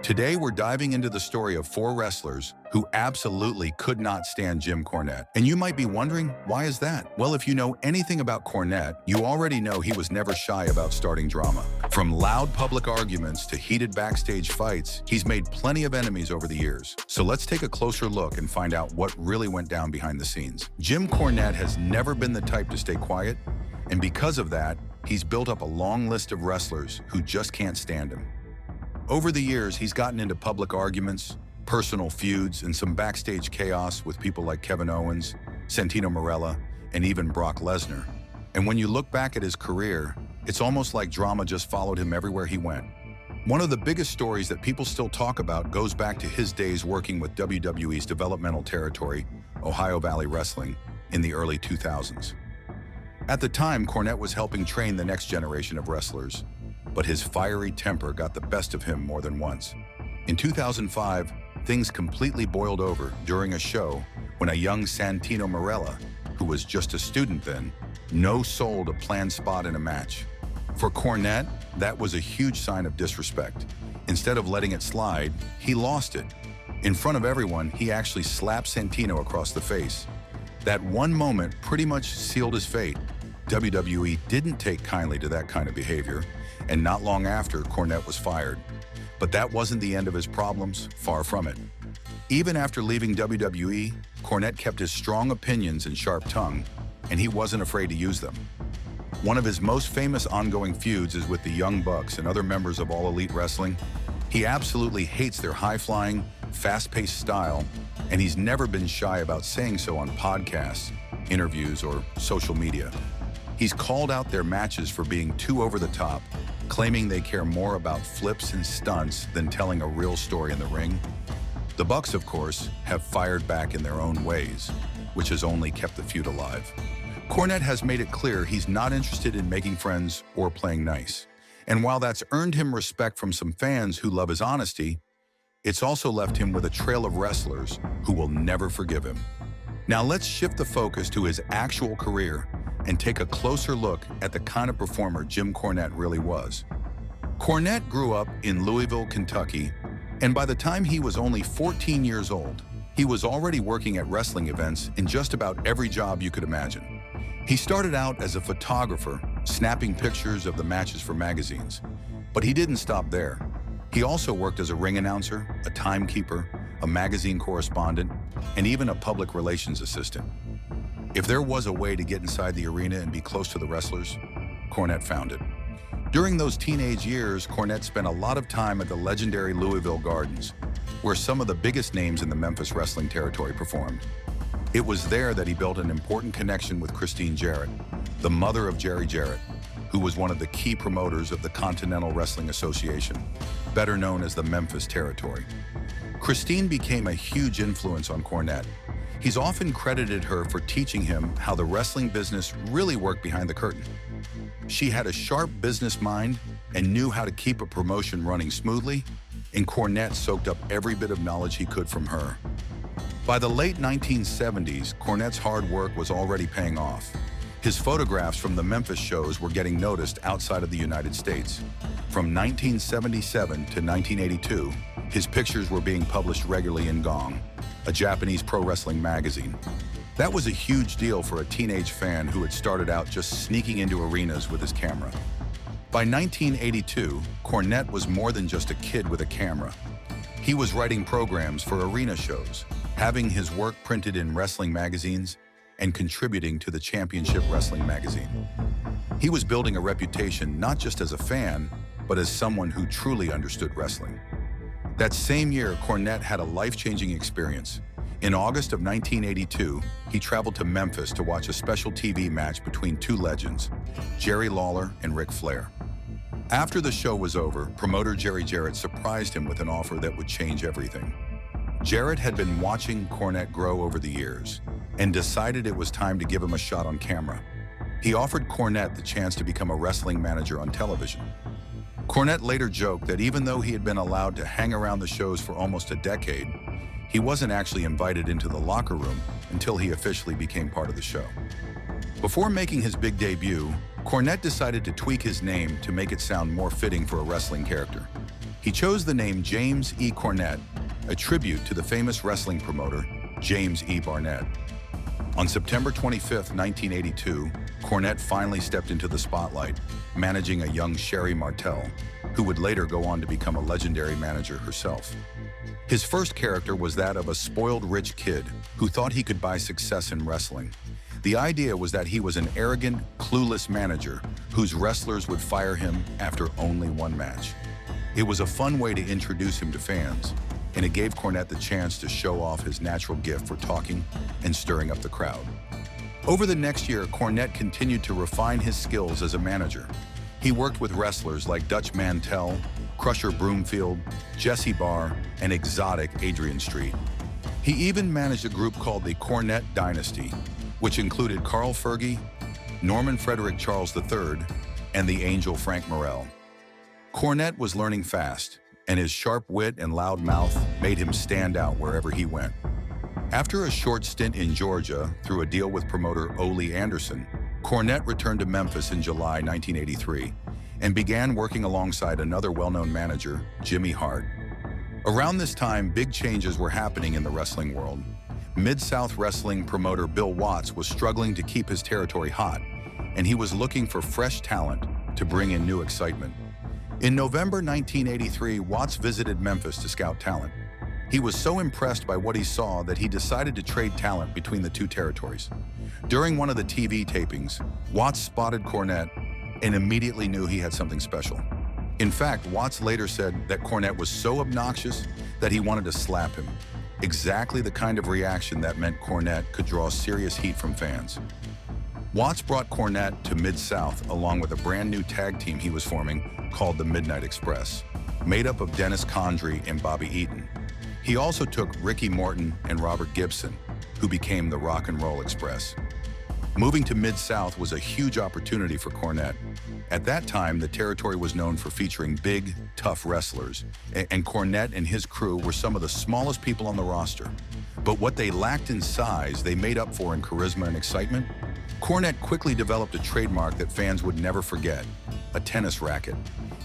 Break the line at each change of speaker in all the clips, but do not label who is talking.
Today, we're diving into the story of four wrestlers who absolutely could not stand Jim Cornette. And you might be wondering, why is that? Well, if you know anything about Cornette, you already know he was never shy about starting drama. From loud public arguments to heated backstage fights, he's made plenty of enemies over the years. So let's take a closer look and find out what really went down behind the scenes. Jim Cornette has never been the type to stay quiet, and because of that, he's built up a long list of wrestlers who just can't stand him. Over the years, he's gotten into public arguments, personal feuds, and some backstage chaos with people like Kevin Owens, Santino Marella, and even Brock Lesnar. And when you look back at his career, it's almost like drama just followed him everywhere he went. One of the biggest stories that people still talk about goes back to his days working with WWE's developmental territory, Ohio Valley Wrestling, in the early 2000s. At the time, Cornette was helping train the next generation of wrestlers, but his fiery temper got the best of him more than once. In 2005, things completely boiled over during a show when a young Santino Marella, who was just a student then, no-sold a planned spot in a match. For Cornette, that was a huge sign of disrespect. Instead of letting it slide, he lost it. In front of everyone, he actually slapped Santino across the face. That one moment pretty much sealed his fate. WWE didn't take kindly to that kind of behavior, and not long after, Cornette was fired. But that wasn't the end of his problems, far from it. Even after leaving WWE, Cornette kept his strong opinions and sharp tongue, and he wasn't afraid to use them. One of his most famous ongoing feuds is with the Young Bucks and other members of All Elite Wrestling. He absolutely hates their high-flying, fast-paced style, and he's never been shy about saying so on podcasts, interviews, or social media. He's called out their matches for being too over the top, claiming they care more about flips and stunts than telling a real story in the ring. The Bucks, of course, have fired back in their own ways, which has only kept the feud alive. Cornette has made it clear he's not interested in making friends or playing nice. And while that's earned him respect from some fans who love his honesty, it's also left him with a trail of wrestlers who will never forgive him. Now let's shift the focus to his actual career and take a closer look at the kind of performer Jim Cornette really was. Cornette grew up in Louisville, Kentucky, and by the time he was only 14 years old, he was already working at wrestling events in just about every job you could imagine. He started out as a photographer, snapping pictures of the matches for magazines. But he didn't stop there. He also worked as a ring announcer, a timekeeper, a magazine correspondent, and even a public relations assistant. If there was a way to get inside the arena and be close to the wrestlers, Cornette found it. During those teenage years, Cornette spent a lot of time at the legendary Louisville Gardens, where some of the biggest names in the Memphis wrestling territory performed. It was there that he built an important connection with Christine Jarrett, the mother of Jerry Jarrett, who was one of the key promoters of the Continental Wrestling Association, better known as the Memphis Territory. Christine became a huge influence on Cornette. He's often credited her for teaching him how the wrestling business really worked behind the curtain. She had a sharp business mind and knew how to keep a promotion running smoothly, and Cornette soaked up every bit of knowledge he could from her. By the late 1970s, Cornette's hard work was already paying off. His photographs from the Memphis shows were getting noticed outside of the United States. From 1977 to 1982, his pictures were being published regularly in Gong, a Japanese pro wrestling magazine. That was a huge deal for a teenage fan who had started out just sneaking into arenas with his camera. By 1982, Cornette was more than just a kid with a camera. He was writing programs for arena shows, having his work printed in wrestling magazines, and contributing to the Championship Wrestling magazine. He was building a reputation not just as a fan, but as someone who truly understood wrestling. That same year, Cornette had a life-changing experience. In August of 1982, he traveled to Memphis to watch a special TV match between two legends, Jerry Lawler and Ric Flair. After the show was over, promoter Jerry Jarrett surprised him with an offer that would change everything. Jarrett had been watching Cornette grow over the years and decided it was time to give him a shot on camera. He offered Cornette the chance to become a wrestling manager on television. Cornette later joked that even though he had been allowed to hang around the shows for almost a decade, he wasn't actually invited into the locker room until he officially became part of the show. Before making his big debut, Cornette decided to tweak his name to make it sound more fitting for a wrestling character. He chose the name James E. Cornette, a tribute to the famous wrestling promoter, James E. Barnett. On September 25, 1982, Cornette finally stepped into the spotlight, managing a young Sherry Martel, who would later go on to become a legendary manager herself. His first character was that of a spoiled rich kid who thought he could buy success in wrestling. The idea was that he was an arrogant, clueless manager whose wrestlers would fire him after only one match. It was a fun way to introduce him to fans, and it gave Cornette the chance to show off his natural gift for talking and stirring up the crowd. Over the next year, Cornette continued to refine his skills as a manager. He worked with wrestlers like Dutch Mantell, Crusher Broomfield, Jesse Barr, and exotic Adrian Street. He even managed a group called the Cornette Dynasty, which included Carl Fergie, Norman Frederick Charles III, and the Angel Frank Morel. Cornette was learning fast, and his sharp wit and loud mouth made him stand out wherever he went. After a short stint in Georgia through a deal with promoter Ole Anderson, Cornette returned to Memphis in July 1983 and began working alongside another well-known manager, Jimmy Hart. Around this time, big changes were happening in the wrestling world. Mid-South wrestling promoter Bill Watts was struggling to keep his territory hot, and he was looking for fresh talent to bring in new excitement. In November 1983, Watts visited Memphis to scout talent. He was so impressed by what he saw that he decided to trade talent between the two territories. During one of the TV tapings, Watts spotted Cornette and immediately knew he had something special. In fact, Watts later said that Cornette was so obnoxious that he wanted to slap him. Exactly the kind of reaction that meant Cornette could draw serious heat from fans. Watts brought Cornette to Mid-South along with a brand new tag team he was forming called the Midnight Express, made up of Dennis Condrey and Bobby Eaton. He also took Ricky Morton and Robert Gibson, who became the Rock and Roll Express. Moving to Mid-South was a huge opportunity for Cornette. At that time, the territory was known for featuring big, tough wrestlers, and Cornette and his crew were some of the smallest people on the roster. But what they lacked in size, they made up for in charisma and excitement. Cornette quickly developed a trademark that fans would never forget: a tennis racket.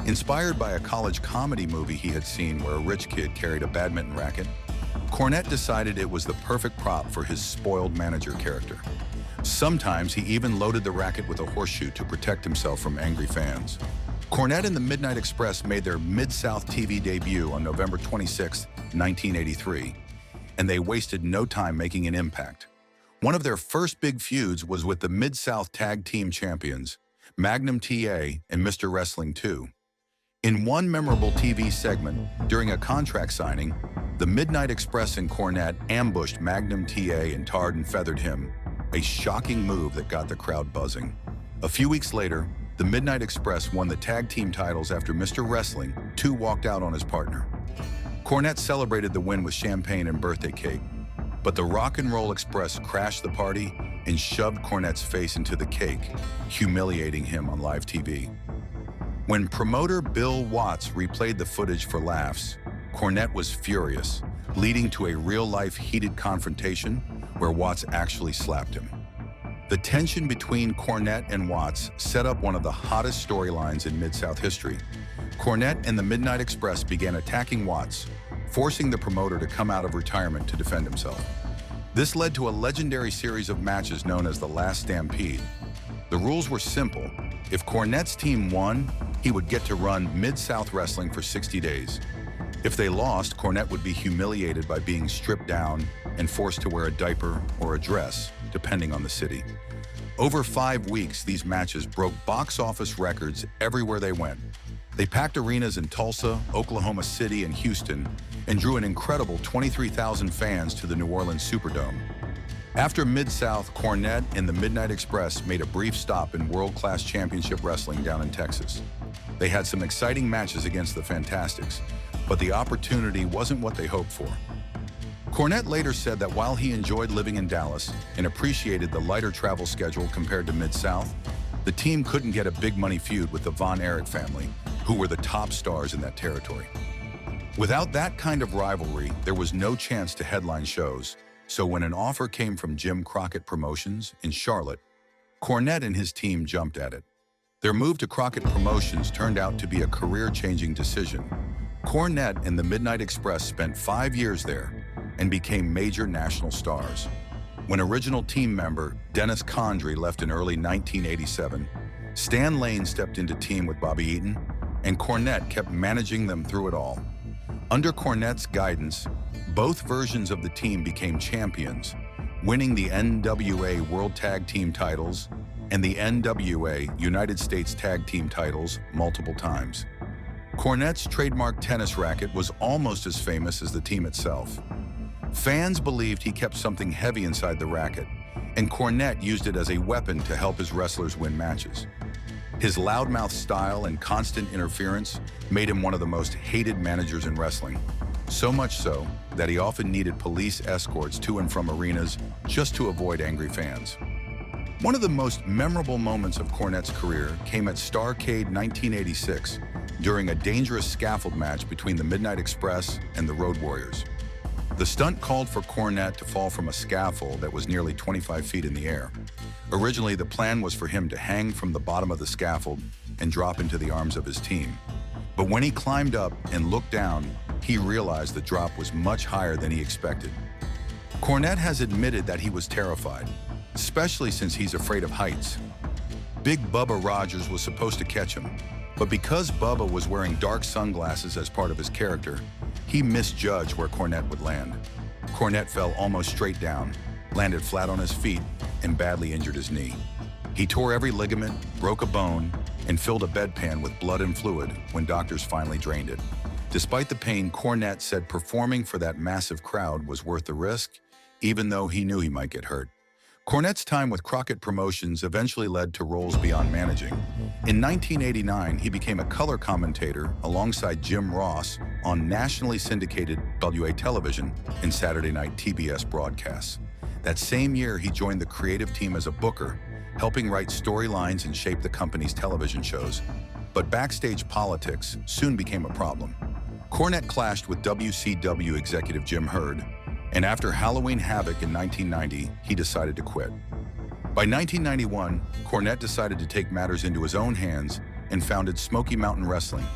Inspired by a college comedy movie he had seen where a rich kid carried a badminton racket, Cornette decided it was the perfect prop for his spoiled manager character. Sometimes he even loaded the racket with a horseshoe to protect himself from angry fans. Cornette and the Midnight Express made their Mid-South TV debut on November 26, 1983, and they wasted no time making an impact. One of their first big feuds was with the Mid-South Tag Team Champions, Magnum TA and Mr. Wrestling 2. In one memorable TV segment, during a contract signing, the Midnight Express and Cornette ambushed Magnum TA and tarred and feathered him, a shocking move that got the crowd buzzing. A few weeks later, the Midnight Express won the tag team titles after Mr. Wrestling 2 walked out on his partner. Cornette celebrated the win with champagne and birthday cake, but the Rock and Roll Express crashed the party and shoved Cornette's face into the cake, humiliating him on live TV. When promoter Bill Watts replayed the footage for laughs, Cornette was furious, leading to a real-life heated confrontation where Watts actually slapped him. The tension between Cornette and Watts set up one of the hottest storylines in Mid-South history. Cornette and the Midnight Express began attacking Watts, forcing the promoter to come out of retirement to defend himself. This led to a legendary series of matches known as the Last Stampede. The rules were simple. If Cornette's team won, he would get to run Mid-South Wrestling for 60 days. If they lost, Cornette would be humiliated by being stripped down and forced to wear a diaper or a dress, depending on the city. Over 5 weeks, these matches broke box office records everywhere they went. They packed arenas in Tulsa, Oklahoma City, and Houston, and drew an incredible 23,000 fans to the New Orleans Superdome. After Mid-South, Cornette and the Midnight Express made a brief stop in world-class championship wrestling down in Texas. They had some exciting matches against the Fantastics, but the opportunity wasn't what they hoped for. Cornette later said that while he enjoyed living in Dallas and appreciated the lighter travel schedule compared to Mid-South, the team couldn't get a big-money feud with the Von Erich family, who were the top stars in that territory. Without that kind of rivalry, there was no chance to headline shows, so when an offer came from Jim Crockett Promotions in Charlotte, Cornette and his team jumped at it. Their move to Crockett Promotions turned out to be a career-changing decision. Cornette and the Midnight Express spent 5 years there and became major national stars. When original team member Dennis Condrey left in early 1987, Stan Lane stepped into team with Bobby Eaton, and Cornette kept managing them through it all. Under Cornette's guidance, both versions of the team became champions, winning the NWA World Tag Team titles and the NWA United States Tag Team titles multiple times. Cornette's trademark tennis racket was almost as famous as the team itself. Fans believed he kept something heavy inside the racket, and Cornette used it as a weapon to help his wrestlers win matches. His loudmouth style and constant interference made him one of the most hated managers in wrestling, so much so that he often needed police escorts to and from arenas just to avoid angry fans. One of the most memorable moments of Cornette's career came at Starrcade 1986 during a dangerous scaffold match between the Midnight Express and the Road Warriors. The stunt called for Cornette to fall from a scaffold that was nearly 25 feet in the air. Originally, the plan was for him to hang from the bottom of the scaffold and drop into the arms of his team. But when he climbed up and looked down, he realized the drop was much higher than he expected. Cornette has admitted that he was terrified, especially since he's afraid of heights. Big Bubba Rogers was supposed to catch him, but because Bubba was wearing dark sunglasses as part of his character, he misjudged where Cornette would land. Cornette fell almost straight down, landed flat on his feet, and badly injured his knee. He tore every ligament, broke a bone, and filled a bedpan with blood and fluid when doctors finally drained it. Despite the pain, Cornette said performing for that massive crowd was worth the risk, even though he knew he might get hurt. Cornette's time with Crockett Promotions eventually led to roles beyond managing. In 1989, he became a color commentator alongside Jim Ross on nationally syndicated WA television and Saturday night TBS broadcasts. That same year, he joined the creative team as a booker, helping write storylines and shape the company's television shows. But backstage politics soon became a problem. Cornette clashed with WCW executive Jim Herd, and after Halloween Havoc in 1990, he decided to quit. By 1991, Cornette decided to take matters into his own hands and founded Smoky Mountain Wrestling,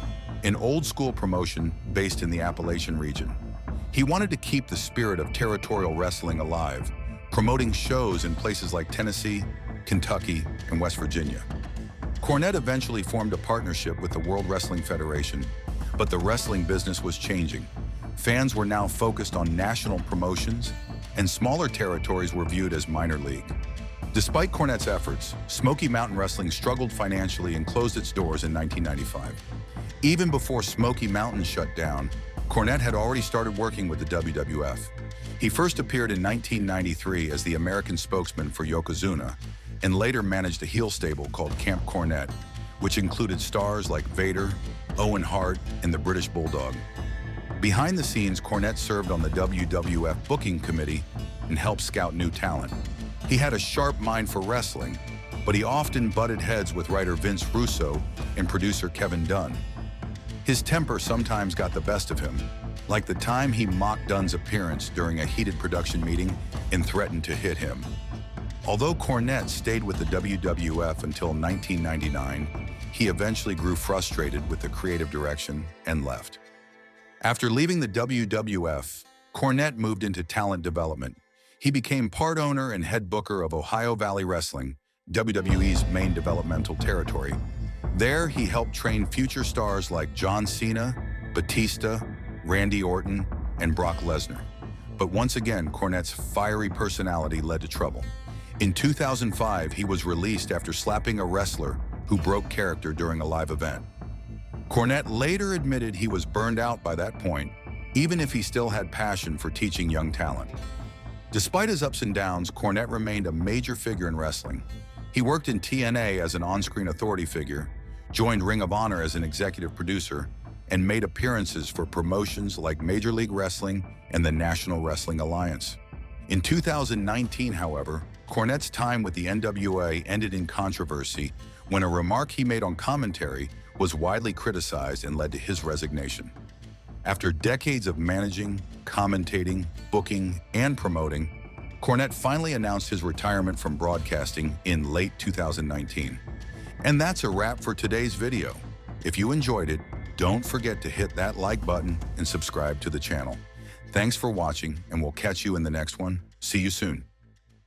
an old-school promotion based in the Appalachian region. He wanted to keep the spirit of territorial wrestling alive, promoting shows in places like Tennessee, Kentucky, and West Virginia. Cornette eventually formed a partnership with the World Wrestling Federation, but the wrestling business was changing. Fans were now focused on national promotions, and smaller territories were viewed as minor league. Despite Cornette's efforts, Smoky Mountain Wrestling struggled financially and closed its doors in 1995. Even before Smoky Mountain shut down, Cornette had already started working with the WWF. He first appeared in 1993 as the American spokesman for Yokozuna, and later managed a heel stable called Camp Cornette, which included stars like Vader, Owen Hart, and the British Bulldog. Behind the scenes, Cornette served on the WWF booking committee and helped scout new talent. He had a sharp mind for wrestling, but he often butted heads with writer Vince Russo and producer Kevin Dunn. His temper sometimes got the best of him, like the time he mocked Dunn's appearance during a heated production meeting and threatened to hit him. Although Cornette stayed with the WWF until 1999, he eventually grew frustrated with the creative direction and left. After leaving the WWF, Cornette moved into talent development. He became part owner and head booker of Ohio Valley Wrestling, WWE's main developmental territory. There, he helped train future stars like John Cena, Batista, Randy Orton, and Brock Lesnar. But once again, Cornette's fiery personality led to trouble. In 2005, he was released after slapping a wrestler who broke character during a live event. Cornette later admitted he was burned out by that point, even if he still had passion for teaching young talent. Despite his ups and downs, Cornette remained a major figure in wrestling. He worked in TNA as an on-screen authority figure, joined Ring of Honor as an executive producer, and made appearances for promotions like Major League Wrestling and the National Wrestling Alliance. In 2019, however, Cornette's time with the NWA ended in controversy when a remark he made on commentary was widely criticized and led to his resignation. After decades of managing, commentating, booking, and promoting, Cornette finally announced his retirement from broadcasting in late 2019. And that's a wrap for today's video. If you enjoyed it, Don't forget to hit that like button and subscribe to the channel. Thanks for watching, and we'll catch you in the next one. See you soon.